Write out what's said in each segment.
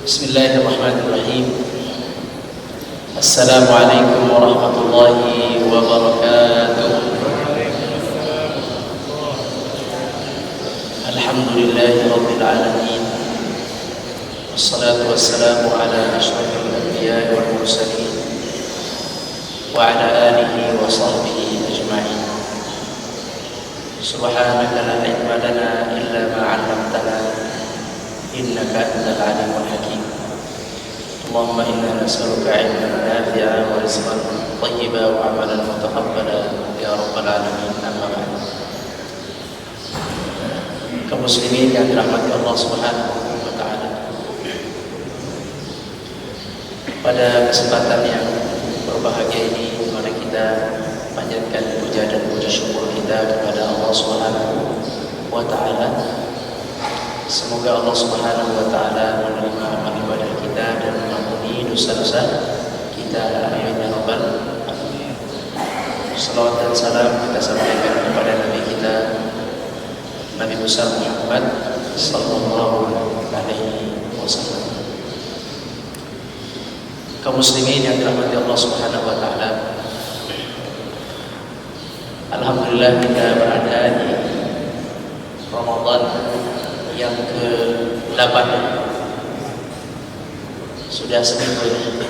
Bismillahirrahmanirrahim. Assalamualaikum warahmatullahi wabarakatuh. Alhamdulillahi rabbil alamin. Wassalatu wassalamu ala asyrafil anbiya'i wal mursalin wa ala alihi wa sahbihi ajma'in. Subhanaka la ilma lana illa ma 'allamtana innaka antal alimul hakim. Allahumma inna nas'aluka 'ilman nafi'an wa rizqan thayyiban wa 'amalan mutaqabbalan ya rabbal alamin. Amma ba'd. Kaum muslimin yang dirahmati Allah Subhanahu wa taala. Pada kesempatan yang berbahagia ini, mari kita panjatkan puja dan puji syukur kita kepada Allah Subhanahu wa taala. Semoga Allah Subhanahu wa taala menerima amal ibadah kita dan mengampuni dosa-dosa kita. Amin ya rabbal alamin. Salawat dan salam kita sampaikan kepada Nabi kita, Nabi besar Muhammad sallallahu alaihi wasallam. Kaum muslimin yang dirahmati Allah Subhanahu wa taala. Alhamdulillah kita berada di Ramadan yang ke-8. Sudah seminggu ini.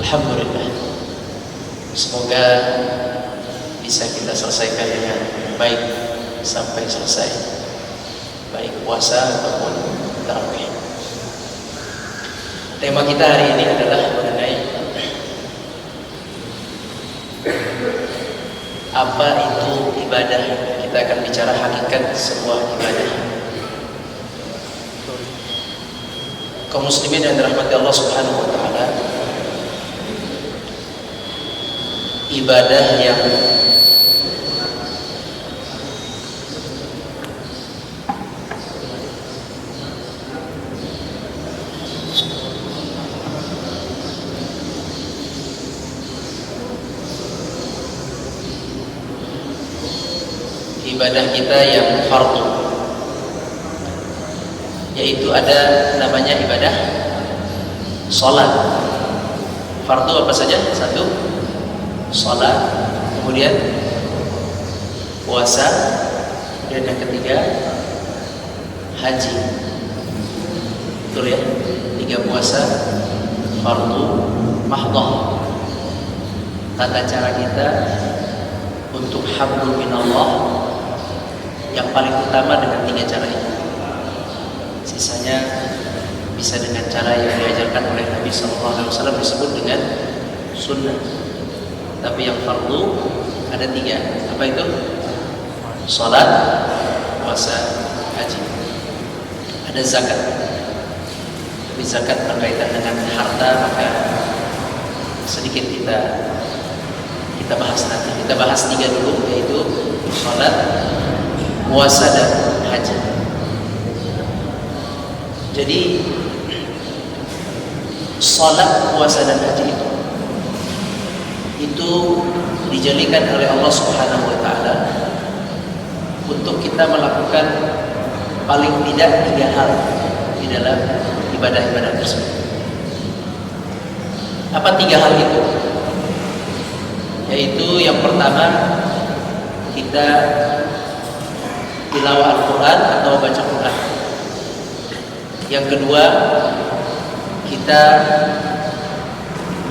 Alhamdulillah. Semoga bisa kita selesaikan dengan baik sampai selesai, baik puasa ataupun tarawih. Tema kita hari ini adalah mengenai apa itu ibadah. Kita akan bicara hakikat sebuah ibadah. Kaum muslimin yang dirahmati Allah Subhanahu wa taala, ibadah yang ibadah kita yang fardu, yaitu ada namanya ibadah salat. Fardu apa saja? Satu, salat, kemudian puasa, dan yang ketiga haji. Betul ya? 3 puasa fardu mahdhah. Tata cara kita untuk hablum minallah yang paling utama dengan 3 cara ini. Sisanya bisa dengan cara yang diajarkan oleh Nabi SAW, disebut dengan sunnah. Tapi yang fardu ada 3. Apa itu? Salat, puasa, haji. Ada zakat. Tapi zakat berkaitan dengan harta, maka sedikit kita bahas nanti. Kita bahas 3 dulu, yaitu salat, puasa, dan haji. Jadi salat, puasa, dan haji itu dijadikan oleh Allah Subhanahu wa taala untuk kita melakukan paling tidak 3 hal di dalam ibadah-ibadah tersebut. Apa 3 hal itu? Yaitu yang pertama, kita tilawah Al-Quran atau baca Quran. Yang kedua, kita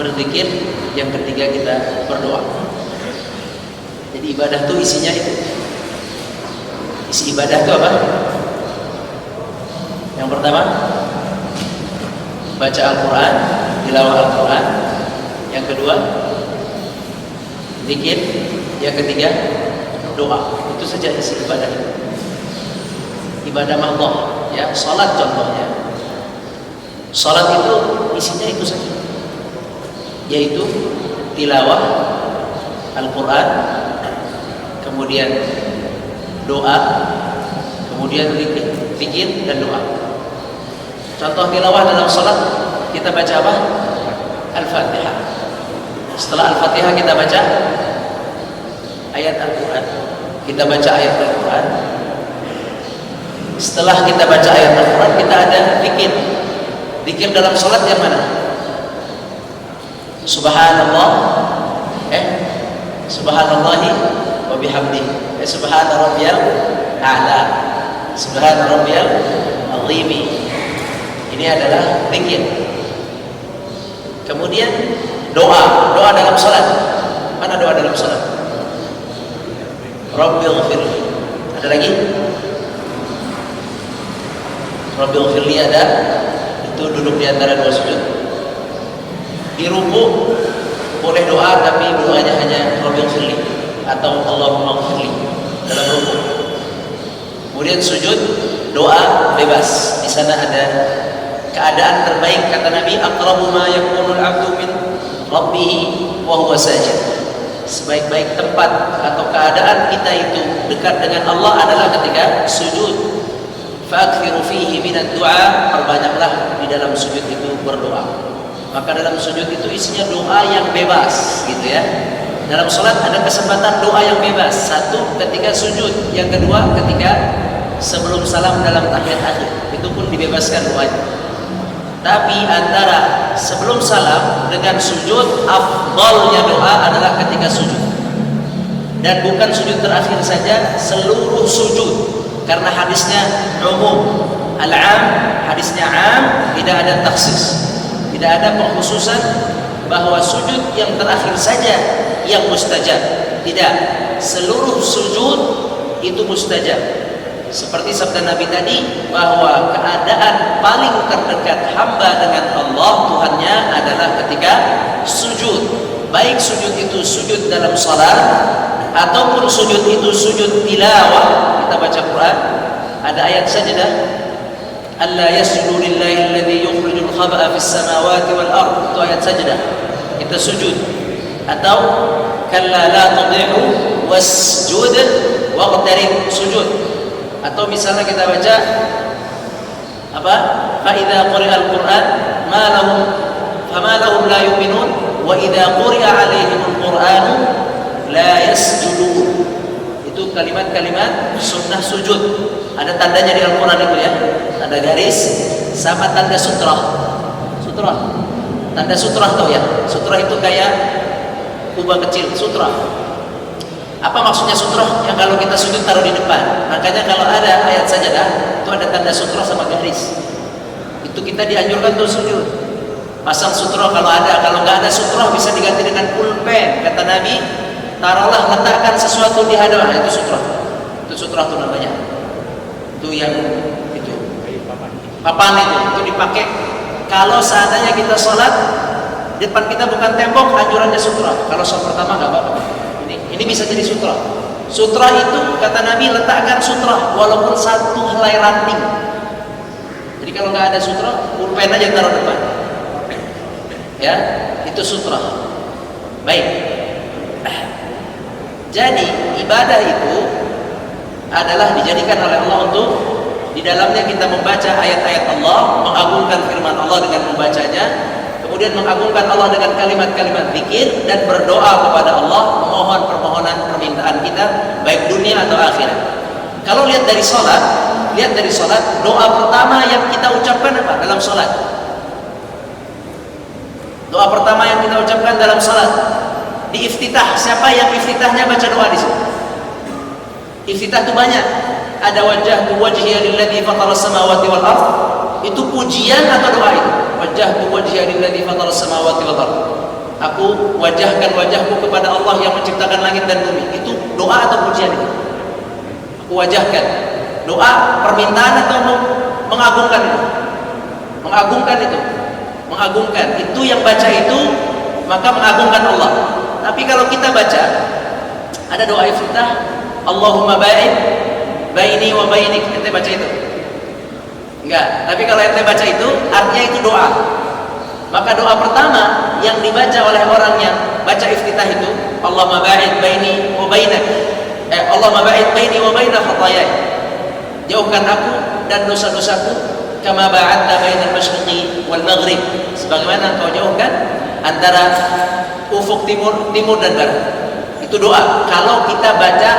berzikir. Yang ketiga, kita berdoa. Jadi ibadah itu isinya itu. Isi ibadah itu apa? Yang pertama, baca Al-Quran, tilawah Al-Quran. Yang kedua, zikir. Yang ketiga, doa. Itu saja isi ibadah itu. Ibadah mahdhah, ya, salat contohnya. Salat itu isinya itu saja, yaitu tilawah Al-Quran, kemudian doa, kemudian zikir dan doa. Contoh tilawah dalam salat, kita baca apa? Al-Fatihah. Setelah Al-Fatihah kita baca ayat Al-Quran. Kita baca ayat Al-Quran. Setelah kita baca ayat Al-Quran, kita ada zikir. Zikir dalam salat yang mana? Subhanallah, subhanallahi wa bihamdihi, subhana rabbiyal a'la, subhana rabbiyal azim. Ini adalah zikir. Kemudian doa dalam salat. Mana doa dalam salat? Rabbighfirli. Ada lagi? Rabbighfirli ada. Itu duduk di antara dua sujud. Di ruku boleh doa, tapi doanya hanya Rabbighfirli atau Allahumma ighfirli dalam ruku. Kemudian sujud, doa bebas. Di sana ada keadaan terbaik, kata Nabi, aqrabu ma yakunul 'abdu min rabbih wa huwa sajid. Sebaik-baik tempat atau keadaan kita itu dekat dengan Allah adalah ketika sujud. Fa'akthiru fihi minad du'a, perbanyaklah di dalam sujud itu berdoa. Maka dalam sujud itu isinya doa yang bebas, gitu ya. Dalam salat ada kesempatan doa yang bebas. Satu ketika sujud, yang kedua ketika sebelum salam dalam tahiyat akhir. Itu pun dibebaskan doanya. Tapi antara sebelum salam dengan sujud, afdalnya doa adalah ketika sujud. Dan bukan sujud terakhir saja, seluruh sujud. Karena hadisnya umum, al-am, hadisnya am, tidak ada taksis, tidak ada pengkhususan bahwa sujud yang terakhir saja yang mustajab. Tidak, seluruh sujud itu mustajab. Seperti sabda Nabi tadi, bahwa keadaan paling terdekat hamba dengan Allah Tuhannya adalah ketika sujud. Baik sujud itu sujud dalam salat ataupun sujud itu sujud tilawah, kita baca Quran, ada ayat sajdah, alla yasjudu lillahi alladhi yukhrijul khaba'a fis samawati wal ard, itu ayat sajdah, kita sujud. Atau kalla la tudhi'u wasjud waqtarib, sujud. Atau misalnya kita baca apa, fa idza quri'al Qur'an ma lahum fama lahum la yu'minun wa idza quri'a 'alaihimul Qur'anu la yasjudun. Itu kalimat-kalimat sunnah sujud. Ada tandanya di Al-Quran itu ya, tanda garis sama tanda sutrah. Tanda sutrah tau ya? Sutrah itu kayak kubah kecil, sutrah. Apa maksudnya sutrah? Yang kalau kita sujud taruh di depan. Makanya kalau ada ayat sajadah itu ada tanda sutrah sama garis. Itu kita dianjurkan untuk sujud. Pasang sutrah kalau ada. Kalau nggak ada sutrah bisa diganti dengan pulpen. Kata Nabi, taruhlah, letakkan sesuatu di hadapan. Itu sutrah. Itu sutrah itu namanya. Itu yang itu papan itu dipakai. Kalau seandainya kita sholat, depan kita bukan tembok, anjurannya sutrah. Kalau sholat pertama nggak apa-apa. Ini bisa jadi sutrah. Sutrah itu kata Nabi, letakkan sutrah walaupun satu helai ranting. Jadi kalau nggak ada sutrah, pulpen aja taruh depan. Ya, itu sutrah. Baik. Jadi ibadah itu adalah dijadikan oleh Allah untuk di dalamnya kita membaca ayat-ayat Allah, mengagungkan firman Allah dengan membacanya, kemudian mengagungkan Allah dengan kalimat-kalimat zikir dan berdoa kepada Allah, memohon permohonan permintaan kita baik dunia atau akhirat. Kalau lihat dari salat, doa pertama yang kita ucapkan apa dalam salat? Doa pertama yang kita ucapkan dalam salat di iftitah, siapa yang iftitahnya baca doa di sini? Iftitah itu banyak. Ada wajjahtu wajhiya lilladzi fataras samawati wal ardh. Itu pujian atau doa itu? Wajjahtu wajhiya lilladzi fataras samawati wal ardh. Aku wajahkan wajahku kepada Allah yang menciptakan langit dan bumi. Itu doa atau pujian itu? Aku wajahkan. Doa permintaan atau mengagungkan itu? Mengagungkan itu. Mengagungkan. Itu yang baca itu maka mengagungkan Allah. Tapi kalau kita baca ada doa iftitah, Allahumma ba'id baini wa bainik, ente baca itu? Enggak. Tapi kalau ente baca itu artinya itu doa. Maka doa pertama yang dibaca oleh orang yang baca iftitah itu, Allahumma ba'id baini wa bainak. Allahumma ba'id baini wa baina khataayai. Jauhkan aku dan dosa-dosaku kama ba'adta bainal masyriqi wal maghrib. Sebagaimana engkau jauhkan antara ufuk timur dan barat. Itu doa. Kalau kita baca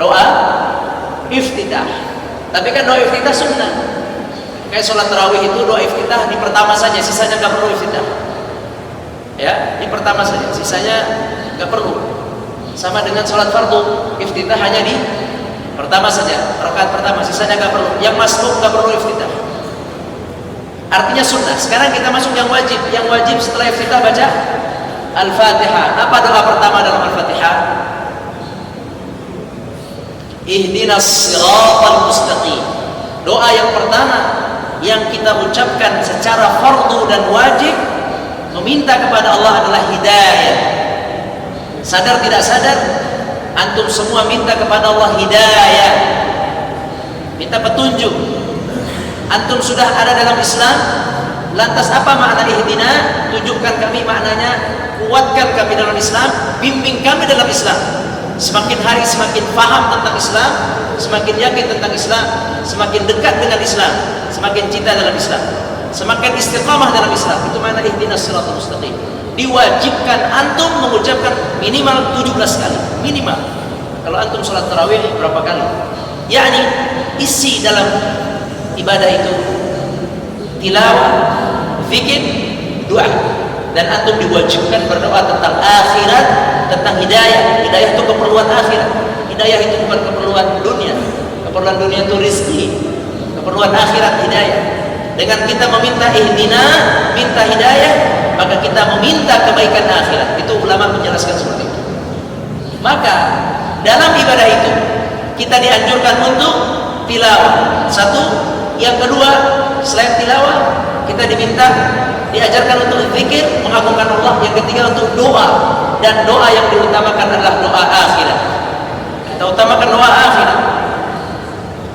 doa iftitah. Tapi kan doa iftitah sunnah. Kayak sholat tarawih itu doa iftitah di pertama saja, sisanya nggak perlu iftitah. Ya, di pertama saja, sisanya nggak perlu. Sama dengan sholat fardu, iftitah hanya di pertama saja, rakaat pertama, sisanya nggak perlu. Yang masbuk nggak perlu iftitah. Artinya sunnah. Sekarang kita masuk yang wajib. Yang wajib setelah iftitah baca Al-Fatihah. Apa doa pertama dalam Al-Fatihah? Ihdinas siratal mustaqim. Doa yang pertama yang kita ucapkan secara fardu dan wajib, meminta kepada Allah adalah hidayah. Sadar tidak sadar, antum semua minta kepada Allah hidayah, minta petunjuk. Antum sudah ada dalam Islam, lantas apa makna ihdina? Tunjukkan kami maknanya, kuatkan kami dalam Islam, bimbing kami dalam Islam. Semakin hari semakin paham tentang Islam, semakin yakin tentang Islam, semakin dekat dengan Islam, semakin cinta dalam Islam, semakin istiqamah dalam Islam. Itu makna ihdinas siratal mustaqim. Diwajibkan antum mengucapkan minimal 17 kali, minimal. Kalau antum sholat tarawih berapa kali? Yakni isi dalam ibadah itu tilawah, zikir, doa. Dan antum diwajibkan berdoa tentang akhirat, tentang hidayah. Hidayah itu keperluan akhirat. Hidayah itu bukan keperluan dunia. Keperluan dunia itu rizki. Keperluan akhirat hidayah. Dengan kita meminta ihdina, minta hidayah, maka kita meminta kebaikan akhirat. Itu ulama menjelaskan seperti itu. Maka dalam ibadah itu kita dianjurkan untuk tilawah. Satu, yang kedua, selain tilawah kita diajarkan untuk zikir, mengagungkan Allah. Yang ketiga untuk doa, dan doa yang diutamakan adalah doa akhirat. Kita utamakan doa akhirat.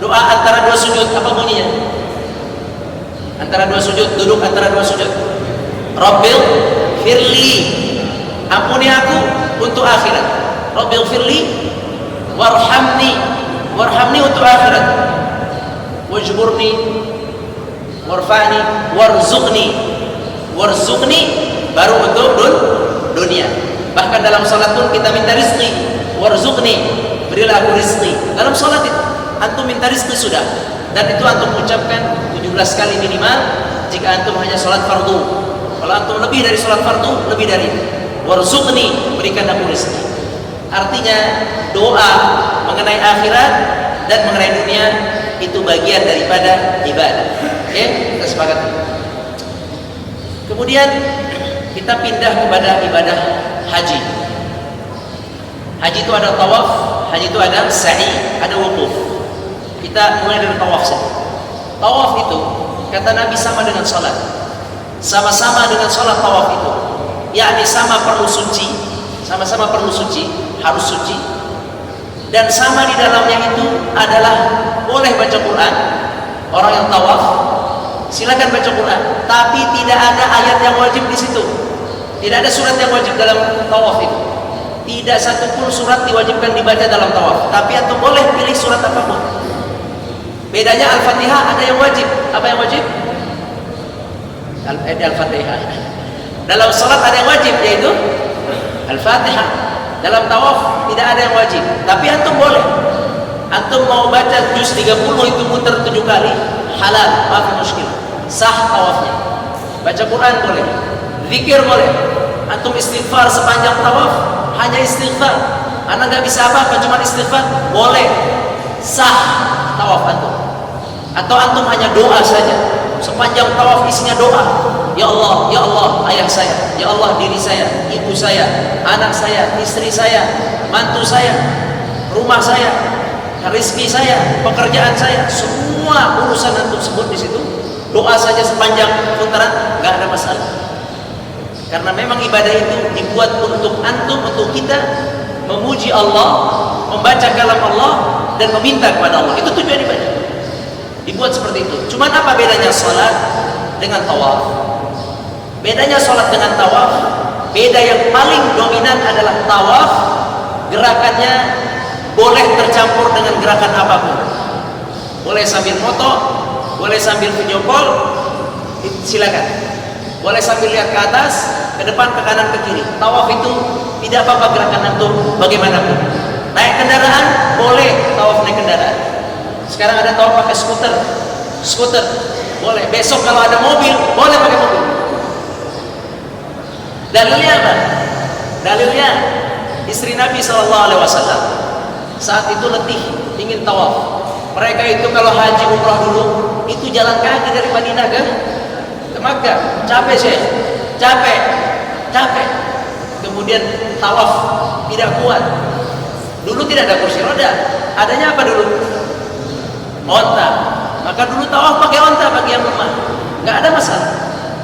Doa antara dua sujud, apa bunyinya? Antara dua sujud, duduk antara dua sujud. Rabbil firli, ampuni aku untuk akhirat. Rabbil firli warhamni, warhamni untuk akhirat. Wajburni warfa'ni warzuqni, warzuqni baru untuk dunia. Bahkan dalam salat pun kita minta rizki. Warzuqni, berilah aku rizki. Dalam salat itu antum minta rizki sudah, dan itu antum ucapkan 17 kali minimal jika antum hanya salat fardu. Kalau antum lebih dari salat fardu, lebih dari warzuqni, berikan aku rizki. Artinya doa mengenai akhirat dan mengenai dunia itu bagian daripada ibadah. Oke, kita sepakati. Kemudian kita pindah kepada ibadah haji. Haji itu ada tawaf, haji itu ada sa'i, ada wukuf. Kita mulai dari tawaf saja. Tawaf itu kata Nabi sama dengan salat. Sama-sama dengan salat tawaf itu. Yakni sama perlu suci, sama-sama perlu suci, harus suci. Dan sama di dalamnya itu adalah boleh baca Quran. Orang yang tawaf silakan baca Quran, tapi tidak ada ayat yang wajib di situ. Tidak ada surat yang wajib dalam tawaf itu. Tidak satu pun surat diwajibkan dibaca dalam tawaf. Tapi antum boleh pilih surat apapun. Bedanya Al-Fatihah ada yang wajib. Apa yang wajib? Al-Fatihah. Dalam salat ada yang wajib, yaitu Al-Fatihah. Dalam tawaf tidak ada yang wajib, tapi antum boleh. Antum mau baca juz 30 itu muter 7 kali, halal, maaf muskil. Sah tawafnya. Baca Quran boleh, zikir boleh. Antum istighfar sepanjang tawaf, hanya istighfar. Anak nggak bisa apa-apa, cuma istighfar, boleh. Sah tawaf antum. Atau antum hanya doa saja. Sepanjang tawaf isinya doa. Ya Allah, ayah saya. Ya Allah, diri saya, ibu saya, anak saya, istri saya, mantu saya, rumah saya, rezeki saya, pekerjaan saya, semua urusan antum sebut di situ. Doa saja sepanjang putaran, nggak ada masalah. Karena memang ibadah itu dibuat untuk antum, untuk kita memuji Allah, membaca kalam Allah, dan meminta kepada Allah. Itu tujuan ibadah. Dibuat seperti itu. Cuman apa bedanya sholat dengan tawaf? Bedanya sholat dengan tawaf, beda yang paling dominan adalah tawaf, gerakannya boleh tercampur dengan gerakan apapun. Boleh sambil foto, boleh sambil video call, silakan. Boleh sambil lihat ke atas, ke depan, ke kanan, ke kiri. Tawaf itu tidak apa-apa gerakan antum bagaimanapun. Naik kendaraan, boleh tawaf naik kendaraan. Sekarang ada tawaf pakai skuter. boleh. Besok kalau ada mobil, boleh pakai mobil. Dalilnya apa? Dalilnya istri Nabi SAW saat itu letih, ingin tawaf. Mereka itu kalau haji umrah dulu, itu jalan kaki dari Madinah ke Makkah. Capek sih, capek. Kemudian tawaf tidak kuat. Dulu tidak ada kursi roda. Adanya apa dulu? Onta. Maka dulu tawaf pakai onta bagi yang lemah. Nggak ada masalah.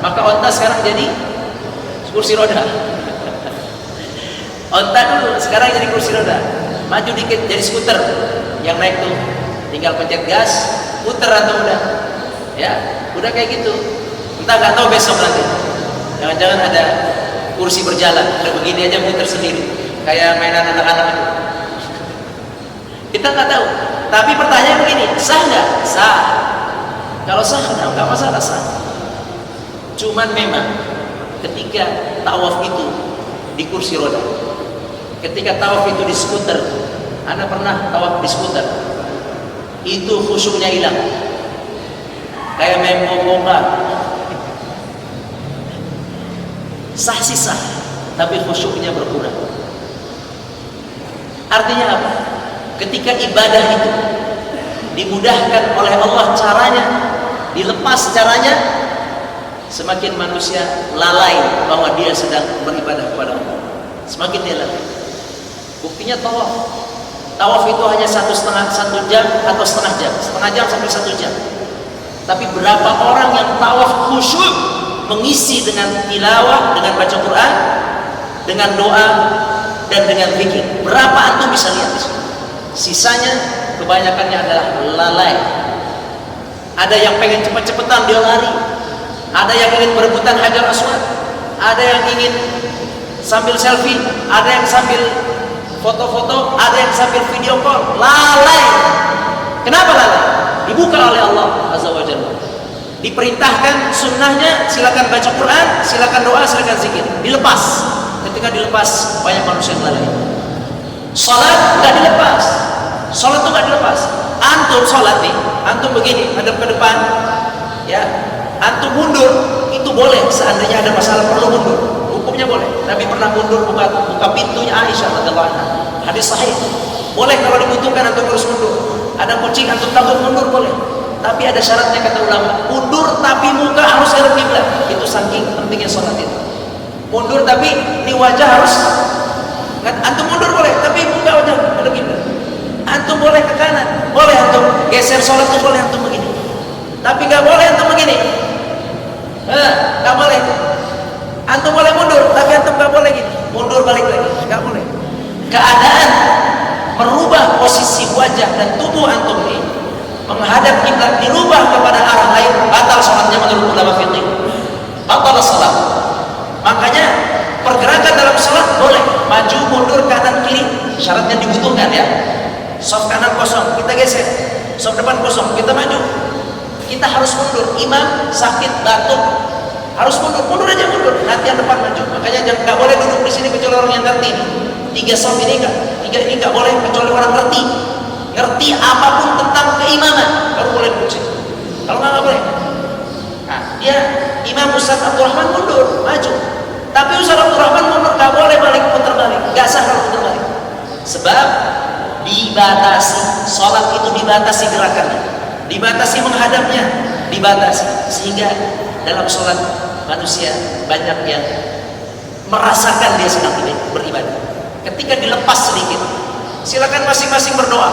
Maka onta sekarang jadi kursi roda. Onta dulu, sekarang jadi kursi roda. Maju dikit jadi skuter. Yang naik tuh tinggal pencet gas, puter atau udah. Ya, udah kayak gitu. Kita nggak tahu besok nanti. Jangan-jangan ada kursi berjalan, udah begini aja muter sendiri, kayak mainan anak-anak itu. Kita nggak tahu. Tapi pertanyaan begini, sah nggak? Sah. Kalau sah, nggak masalah, sah. Cuman memang ketika tawaf itu di kursi roda, ketika tawaf itu di skuter, Anda pernah tawaf di skuter? Itu khusyuknya hilang. Kayak main bola. Sah sih sah, tapi khusyuknya berkurang. Artinya apa? Ketika ibadah itu dimudahkan oleh Allah caranya, dilepas caranya, semakin manusia lalai bahwa dia sedang beribadah kepada Allah. Semakin dia lalai. Buktinya tawaf. Tawaf itu hanya satu jam atau setengah jam sampai 1 jam. Tapi berapa orang yang tawaf khusyuk, mengisi dengan tilawah, dengan baca Quran, dengan doa, dan dengan zikir. Berapa antum bisa lihat di sini? Sisanya kebanyakannya adalah lalai. Ada yang pengen cepet-cepetan dia lari, ada yang ingin berebutan Hajar Aswad, ada yang ingin sambil selfie, ada yang sambil foto-foto, ada yang sambil video call. Lalai. Kenapa lalai? Dibuka oleh Allah Azza wa Jalla. Diperintahkan sunnahnya, silakan baca Quran, silakan doa, silakan zikir. Dilepas. Ketika dilepas, banyak manusia yang lalai. Salat nggak dilepas. Salat itu nggak dilepas. Antum salat nih, antum begini, hadap ke depan, ya. Antum mundur, itu boleh. Seandainya ada masalah perlu mundur, hukumnya boleh. Nabi pernah mundur buka pintunya Aisyah radhiyallahu anha. Hadis sahih. Boleh kalau dibutuhkan antum terus mundur. Ada kucing antum takut mundur boleh. Tapi ada syaratnya kata ulama. Mundur tapi muka harus arah kiblat. Itu saking pentingnya salat itu. Mundur tapi ini wajah harus, antum mundur boleh, tapi muka wajah ada kiblat. Antum boleh ke kanan, boleh antum geser salat itu boleh antum begini. Tapi nggak boleh antum begini. Nggak boleh. Antum boleh mundur, tapi antum nggak boleh gini. Mundur balik lagi, nggak boleh. Keadaan merubah posisi wajah dan tubuh antum ini menghadap kiblat dirubah kepada arah lain, batal salatnya menurut ulama fikih. Batal salat. Makanya pergerakan dalam salat boleh maju mundur kanan kiri, syaratnya dibutuhkan ya. Saf kanan kosong, kita geser. Saf depan kosong, kita maju. Kita harus mundur. Imam sakit batuk, harus mundur aja mundur. Nanti yang depan maju. Makanya jangan, nggak boleh duduk di sini kecuali orang yang ngerti. 3 saf ini nggak boleh kecuali orang ngerti apapun tentang keimaman, baru boleh duduk. Kalau nggak boleh. Nah, dia Imam Ustaz Abdurrahman mundur, maju. Tapi Ustaz Abdurrahman mundur nggak boleh putar balik, nggak sah kalau putar balik. Sebab dibatasi, sholat itu dibatasi gerakannya, dibatasi menghadapnya, dibatasi. Sehingga dalam sholat manusia banyak yang merasakan dia sedang beribadah. Ketika dilepas sedikit, silakan masing-masing berdoa,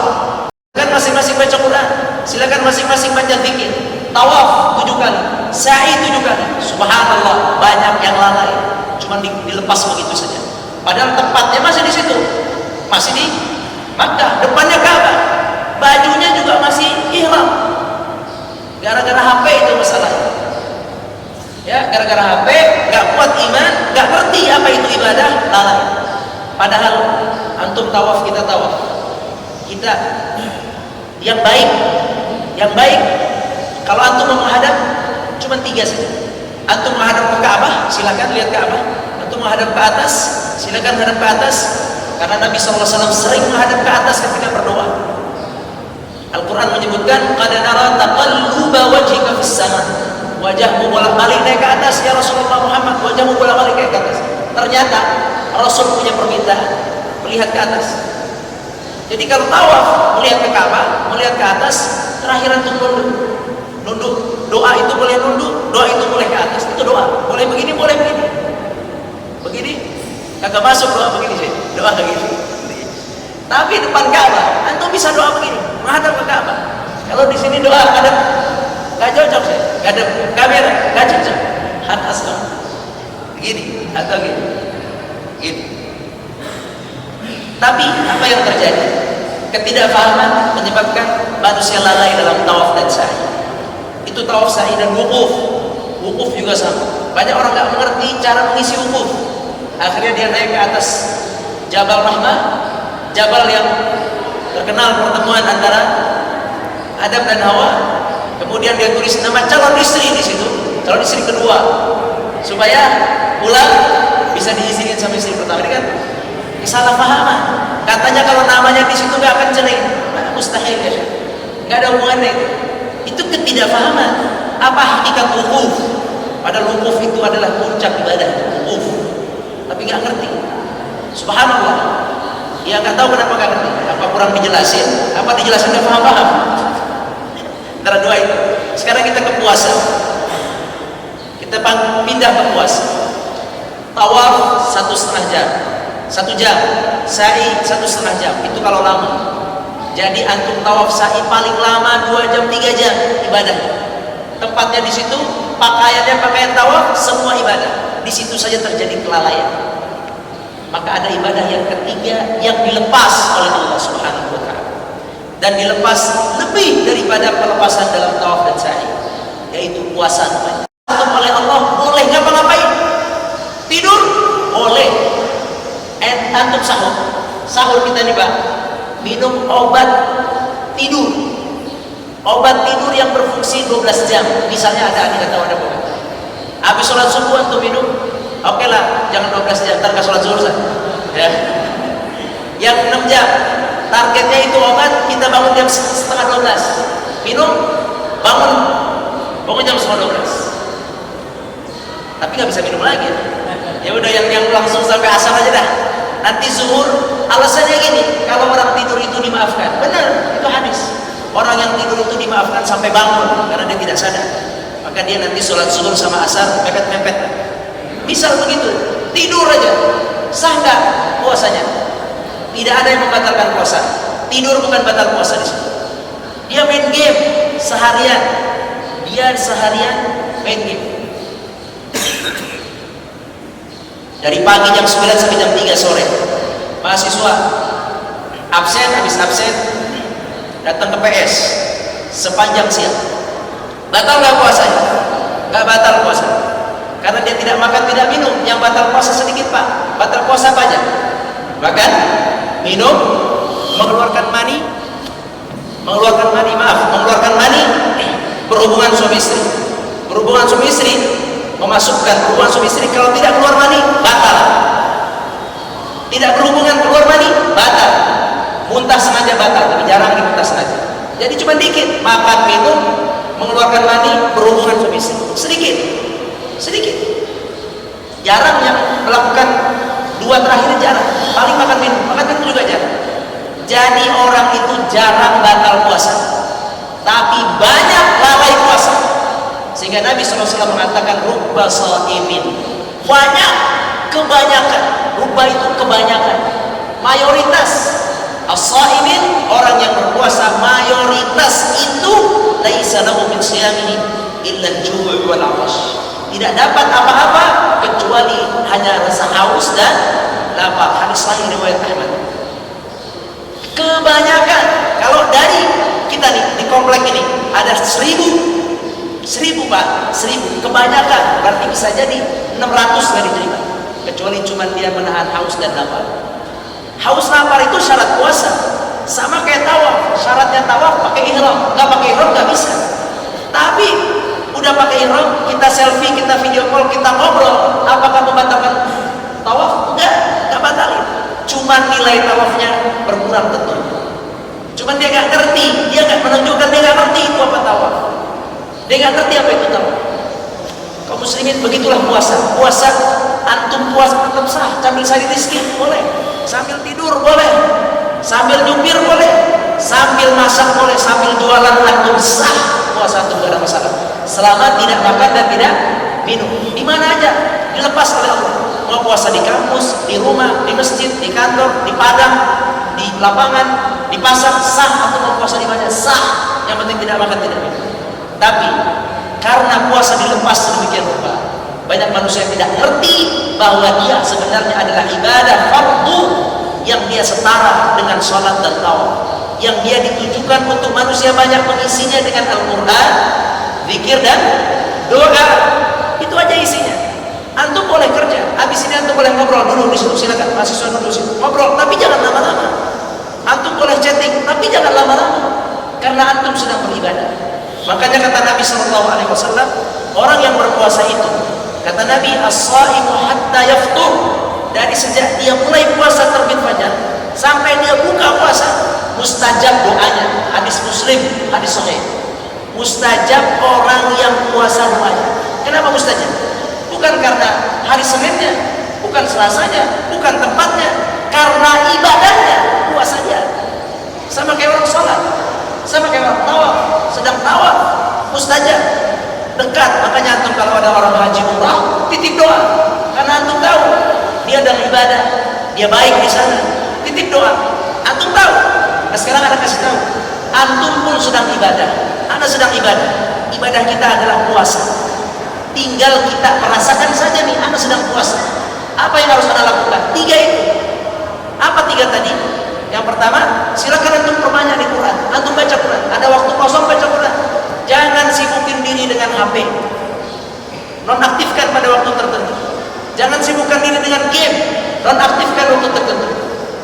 silakan masing-masing baca Quran, silakan masing-masing baca zikir. Tawaf 7 kali, sa'i 7 kali. Subhanallah, banyak yang lalai, cuma dilepas begitu saja. Padahal tempatnya masih di situ, masih di Makkah, depannya Ka'bah, bajunya juga masih ihram. Gara-gara HP itu masalah. Ya, gara-gara HP, nggak kuat iman, nggak ngerti apa itu ibadah, lalai. Padahal antum tawaf, kita tawaf. Kita yang baik. Kalau antum mau menghadap, cuma 3 saja. Antum menghadap ke Ka'bah, silakan lihat Ka'bah. Antum menghadap ke atas, silakan menghadap ke atas. Karena Nabi SAW sering menghadap ke atas ketika berdoa. Al-Quran menyebutkan qad nara taqalluba wajhika fis sama. Wajahmu bolak-balik naik ke atas ya Rasulullah Muhammad, wajahmu bolak-balik naik ke atas. Ternyata Rasul punya permintaan melihat ke atas. Jadi kalau tawaf melihat ke Ka'bah, melihat ke atas, terakhiran untuk nunduk. Doa itu boleh nunduk, doa itu boleh ke atas. Itu doa. Boleh begini, boleh begini. Begini, kagak masuk doa begini sih. Doa kayak gitu. Tapi depan Ka'bah, antum bisa doa begini, menghadap ke Ka'bah. Kalau di sini doa ada nggak cocok sih, nggak ada kamera, nggak cocok. Atas doa. Begini atau gini, gini. Tapi apa yang terjadi? Ketidakfahaman menyebabkan manusia lalai dalam tawaf dan sa'i. Itu tawaf, sa'i dan wukuf. Wukuf juga sama. Banyak orang nggak mengerti cara mengisi wukuf. Akhirnya dia naik ke atas Jabal Rahmah, Jabal yang terkenal pertemuan antara Adam dan Hawa. Kemudian dia tulis nama calon istri di situ, calon istri kedua, supaya pulang bisa diizinin sama istri pertama. Ini kan kesalahpahaman. Katanya kalau namanya di situ nggak akan cerai, mustahil ya, nggak ada hubungannya itu. Itu ketidakpahaman. Apa hakikat wukuf? Padahal wukuf itu adalah puncak ibadah, wukuf. Tapi nggak ngerti. Subhanallah. Ya nggak tahu kenapa nggak ngerti. Apa kurang dijelasin? Apa dijelasin nggak paham-paham? Antara dua itu. Sekarang kita ke puasa. Kita pindah ke puasa. Tawaf 1,5 jam. 1 jam, sa'i 1,5 jam. Itu kalau lama. Jadi antum tawaf sa'i paling lama 2 jam 3 jam ibadah. Tempatnya di situ, pakaiannya pakaian tawaf, semua ibadah. Di situ saja terjadi kelalaian. Maka ada ibadah yang ketiga yang dilepas oleh Allah Subhanahu wa taala. Dan dilepas lebih daripada pelepasan dalam tawaf dan sa'i, yaitu puasa namanya. Oleh Allah boleh ngapa-ngapain. Tidur boleh. Antum sahur kita nih Pak, minum obat tidur yang berfungsi 12 jam. Misalnya ada kata ada obat. Habis sholat subuh antum minum, oke lah, jangan 12 jam, ntar ke sholat zuhur saja. Ya. Yang 6 jam, targetnya itu obat, kita bangun jam setengah 12, minum, bangun jam setengah 12. Tapi nggak bisa minum lagi. Ya udah yang langsung sampai asar aja dah. Nanti zuhur, alasannya gini, kalau orang tidur itu dimaafkan. Benar, itu hadis. Orang yang tidur itu dimaafkan sampai bangun karena dia tidak sadar. Maka dia nanti sholat zuhur sama asar mepet-mepet. Misal begitu, tidur aja, sah nggak puasanya? Tidak ada yang membatalkan puasa. Tidur bukan batal puasa di situ. Dia main game seharian. Main game. Dari pagi jam 9 sampai jam 3 sore. Mahasiswa habis absen datang ke PS sepanjang siang. Batal nggak puasanya? Nggak batal puasa. Karena dia tidak makan, tidak minum. Yang batal puasa sedikit Pak. Batal puasa apa aja? Makan, minum, mengeluarkan mani, berhubungan suami istri, memasukkan hubungan suami istri, kalau tidak keluar mani batal. Tidak berhubungan keluar mani batal. Muntah sengaja batal, tapi jarang muntah sengaja. Jadi cuma dikit, makan, minum, mengeluarkan mani, berhubungan suami istri. Sedikit. Jarang yang melakukan 2 terakhir, jarang. Paling makan minum juga jarang. Jadi orang itu jarang batal puasa, tapi banyak lalai puasa. Sehingga Nabi SAW mengatakan rubba sha'imin. Banyak, kebanyakan. Rubba itu kebanyakan. Mayoritas as-sha'imin, orang yang berpuasa, mayoritas itu laisa lahu min shiyamihi illa al-ju' wal 'atash. Tidak dapat apa-apa kecuali hanya rasa haus dan lapar. Hadis sahih riwayat Ahmad. Kebanyakan. Kalau dari kita nih di komplek ini ada 1000 Pak, 1000. Kebanyakan berarti bisa jadi 600 nggak diterima. Kecuali cuma dia menahan haus dan lapar. Haus lapar itu syarat puasa. Sama kayak tawaf. Syaratnya tawaf pakai ihram. Nggak pakai ihram nggak bisa. Tapi udah pakai ihram, kita selfie, kita video call, kita ngobrol, apakah membatalkan tawaf? Enggak batalin. Cuma nilai tawafnya berkurang tentu. Cuman dia nggak ngerti, dia nggak menunjukkan, dia nggak ngerti itu apa tawaf. Dia nggak ngerti apa itu tawaf. Kaum muslimin, begitulah puasa. Puasa, antum puasa tetap sah, sambil cari rezeki boleh, sambil tidur boleh, sambil nyupir boleh, sambil masak boleh, sambil jualan antum sah. Puasa antum gak ada masalah, selama tidak makan dan tidak minum. Di mana aja dilepas oleh Allah. Mau puasa di kampus, di rumah, di masjid, di kantor, di padang, di lapangan, di pasar, sah. Atau mau puasa di mana, sah. Yang penting tidak makan, tidak minum. Tapi karena puasa dilepas sedemikian rupa, banyak manusia yang tidak ngerti bahwa dia sebenarnya adalah ibadah fardu yang dia setara dengan sholat dan tawaf, yang dia ditujukan untuk manusia banyak mengisinya dengan Al-Quran, zikir dan doa. Itu aja isinya. Antum boleh kerja, habis ini antum boleh ngobrol dulu di situ, silakan mahasiswa dulu di situ ngobrol, tapi jangan lama-lama. Antum boleh chatting, tapi jangan lama-lama, karena antum sedang beribadah. Makanya kata Nabi SAW, orang yang berpuasa itu, kata Nabi, as-shaimu hatta yaftur, dari sejak dia mulai puasa terbit fajar sampai dia buka puasa, mustajab doanya. Hadis Muslim, hadis sahih. Mustajab orang yang puasa doanya. Kenapa mustajab? Bukan karena hari Seninnya, bukan Selasanya, bukan tempatnya, karena ibadahnya, puasanya. Sama kayak orang sholat, sama kayak orang tawaf. Sedang tawaf, mustajab, dekat. Makanya antum kalau ada orang haji umrah, titip doa, karena antum tahu dia dalam ibadah, dia baik di sana. Titip doa, antum tahu. Nah, sekarang Anda kasih tahu, antum pun sedang ibadah, Anda sedang ibadah. Ibadah kita adalah puasa. Tinggal kita merasakan saja nih, Anda sedang puasa. Apa yang harus Anda lakukan? 3 itu. Apa 3 tadi? Yang pertama, silakan antum perbanyak di Quran. Antum baca Quran. Ada waktu kosong baca Quran. Jangan sibukin diri dengan HP. Nonaktifkan pada waktu tertentu. Jangan sibukkan diri dengan game. Nonaktifkan waktu tertentu.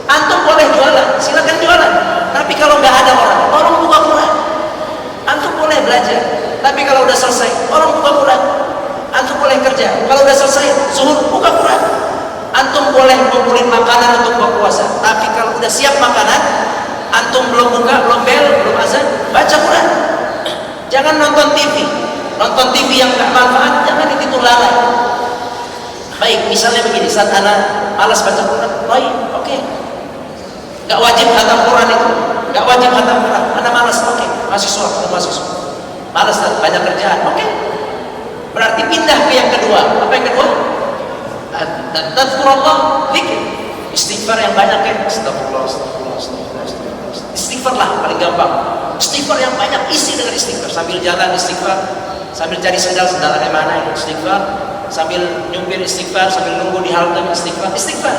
Antum boleh jualan, silakan jualan. Tapi kalau nggak ada orang, tolong buka Quran. Antum boleh belajar. Tapi kalau udah selesai, tolong buka Quran. Antum boleh kerja. Kalau udah selesai, zuhur, buka Quran. Antum boleh ngumpulin makanan untuk buka puasa. Tapi kalau udah siap makanan, antum belum buka, belum bel, belum azan, baca Quran. Jangan nonton TV. Nonton TV yang nggak manfaat, jangan itu lalai. Baik, misalnya begini, saat anak malas baca Quran, baik, oke. Nggak wajib khatam Quran itu, nggak wajib khatam Quran. Anak malas, oke. Mahasiswa, malas, banyak kerjaan, oke. Berarti pindah ke yang kedua. Apa yang kedua? Tadzkurullah, zikir, istighfar yang banyak ya. Astagfirullah. Istighfar lah paling gampang. Istighfar yang banyak, isi dengan istighfar. Sambil jalan istighfar, sambil cari sendal-sendalnya mana istighfar, sambil nyumpir istighfar, sambil nunggu di halte istighfar.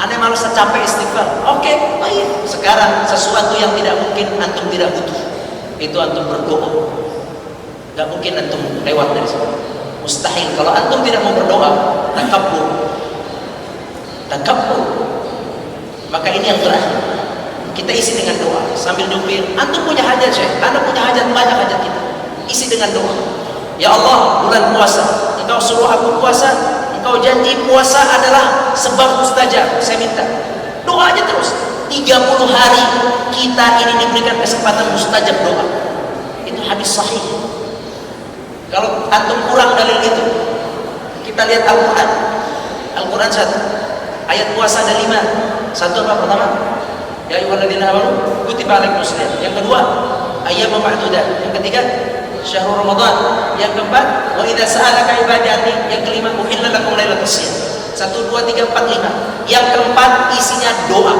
Aneh malas capek istighfar. Oke, baik. Sekarang sesuatu yang tidak mungkin antum tidak butuh, itu antum berdoa. Gak mungkin antum lewat dari sana. Mustahil. Kalau antum tidak mau berdoa, takabbur. Maka ini yang terakhir. Kita isi dengan doa sambil nyupir. Antum punya hajat, Syekh. Anda punya hajat, banyak hajat kita. Isi dengan doa. Ya Allah, bulan puasa, Engkau suruh aku puasa. Engkau janji puasa adalah sebab mustajab. Saya minta. Doa aja terus. 30 hari kita ini diberikan kesempatan mustajab doa. Itu hadis sahih. Kalau antum kurang dalil itu, kita lihat Al-Quran. Al-Quran 1, ayat puasa ada 5. 1 apa pertama? Ya ayyuhalladzina amanu kutiba alaikumus shiyam. Yang kedua, ayyamun ma'dudat. Yang ketiga, syahrul Ramadan. Yang keempat, wa idza sa'alaka ibadi anni. Yang kelima, uhilla lakum lailatus shiyam. 1 2 3 4 5. Yang keempat isinya doa.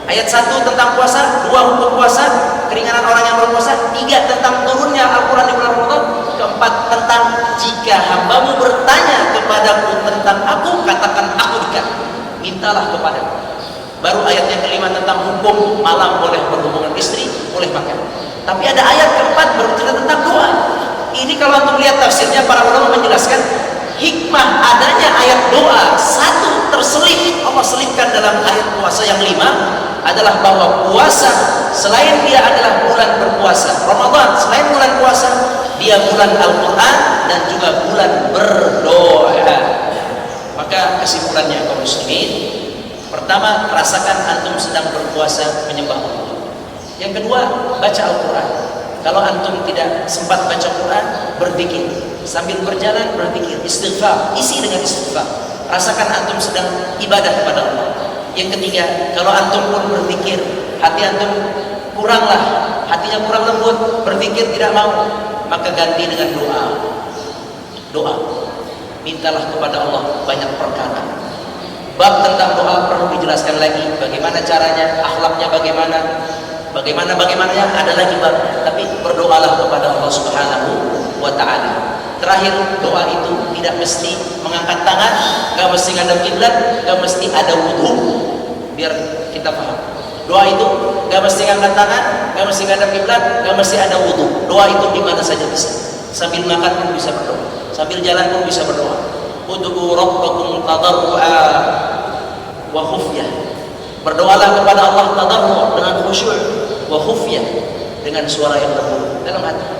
Ayat 1 tentang puasa, 2 hukum puasa, keringanan orang yang berpuasa, 3 tentang turunnya Al-Quran di bulan Ramadan, 4 tentang jika hambamu bertanya kepadaku tentang aku, katakan aku dekat, mintalah kepadaku. Baru ayat yang kelima tentang hukum malam boleh berhubungan istri, boleh makan. Tapi ada ayat keempat bercerita tentang doa. Ini kalau antum lihat tafsirnya, para ulama menjelaskan hikmah adanya ayat doa. 1 terselip, Allah selipkan dalam ayat puasa yang 5 adalah bahwa puasa selain dia adalah bulan berpuasa, Ramadan selain bulan puasa, dia bulan Al-Quran dan juga bulan berdoa. Maka kesimpulannya kaum muslimin, pertama, rasakan antum sedang berpuasa menyembah Allah. Yang kedua, baca Al-Quran. Kalau antum tidak sempat baca Quran, berzikir. Sambil berjalan berzikir, istighfar, isi dengan istighfar. Rasakan antum sedang ibadah kepada Allah. Yang ketiga, kalau antum pun berzikir, hati antum hatinya kurang lembut, berzikir tidak mau, maka ganti dengan doa. Doa. Mintalah kepada Allah banyak perkara. Bab tentang doa perlu dijelaskan lagi, bagaimana caranya, akhlaknya bagaimana ada lagi bab. Tapi berdoalah kepada Allah Subhanahu wa taala. Terakhir, doa itu tidak mesti mengangkat tangan, enggak mesti ngadep kiblat, enggak mesti ada wudu. Biar kita paham. Doa itu enggak mesti ngangkat tangan, enggak mesti ngadep kiblat, enggak mesti ada wudu. Doa itu di mana saja bisa. Sambil makan pun bisa berdoa, sambil jalan pun bisa berdoa. Ud'u rabbakum tadarru'a wa khufyah. Berdoalah kepada Allah tadarru' dengan khusyuk, wa khufyah dengan suara yang lembut dalam hati.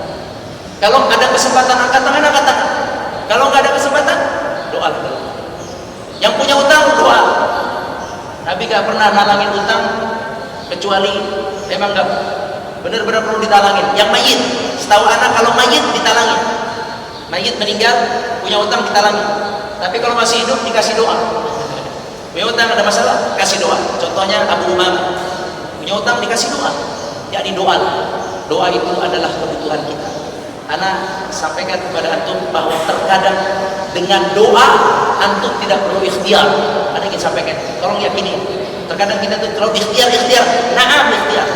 Kalau ada kesempatan angkat tangan, angkat tangan. Kalau nggak ada kesempatan, doa. Yang punya utang, doa. Nabi nggak pernah nalangin utang kecuali memang nggak benar-benar perlu ditalangin. Yang mayit, setahu anak kalau mayit ditalangin. Mayit meninggal, punya utang ditalangin. Tapi kalau masih hidup dikasih doa. Punya utang ada masalah, kasih doa. Contohnya Abu Umamah, punya utang dikasih doa. Jadi doa. Doa itu adalah kebutuhan kita. Ana sampaikan kepada antum bahwa terkadang dengan doa antum tidak perlu ikhtiar. Ada yang ingin sampaikan, tolong yakini. Terkadang kita tuh terlalu ikhtiar. Naam ikhtiar.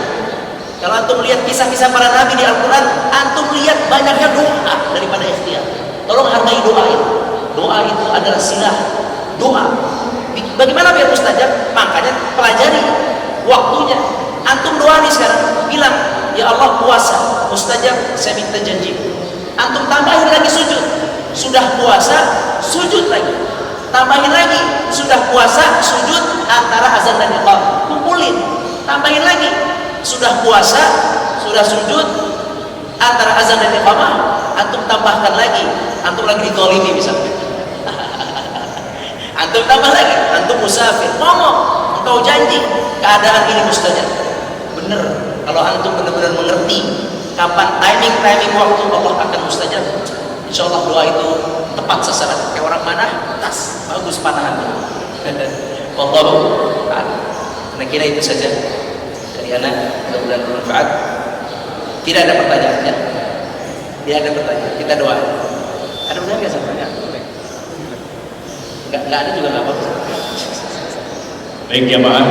Kalau antum lihat kisah-kisah para nabi di Al-Quran, antum lihat banyaknya doa daripada ikhtiar. Tolong hargai doa itu. Doa itu adalah silah. Doa. Bagaimana biar mustajab? Makanya pelajari waktunya. Antum doa nih sekarang, bilang, ya Allah puasa, mustajab, saya minta janji. Antum tambahin lagi sujud. Sudah puasa, sujud lagi. Tambahin lagi, sudah puasa, sujud antara azan dan iqamah. Kumpulin. Tambahin lagi. Sudah puasa, sudah sujud antara azan dan iqamah. Antum tambahkan lagi. Antum lagi ditolimi misalnya. Antum tambah lagi. Antum musafir. Ngomong. Engkau janji keadaan ini mustajab. Benar. Kalau antum benar-benar mengerti kapan timing waktu Allah akan mustajab, insya Allah doa itu tepat sasaran. Kayak orang mana? Tas, bagus panahan. Wallahu a'lam. Saya kira itu saja dari anak, mudah-mudahan bermanfaat. Tidak ada pertanyaan ya? Tidak ada pertanyaan. Kita doa. Ada pertanyaan nggak sampai? Nggak ada juga nggak apa-apa. Baik jamaah.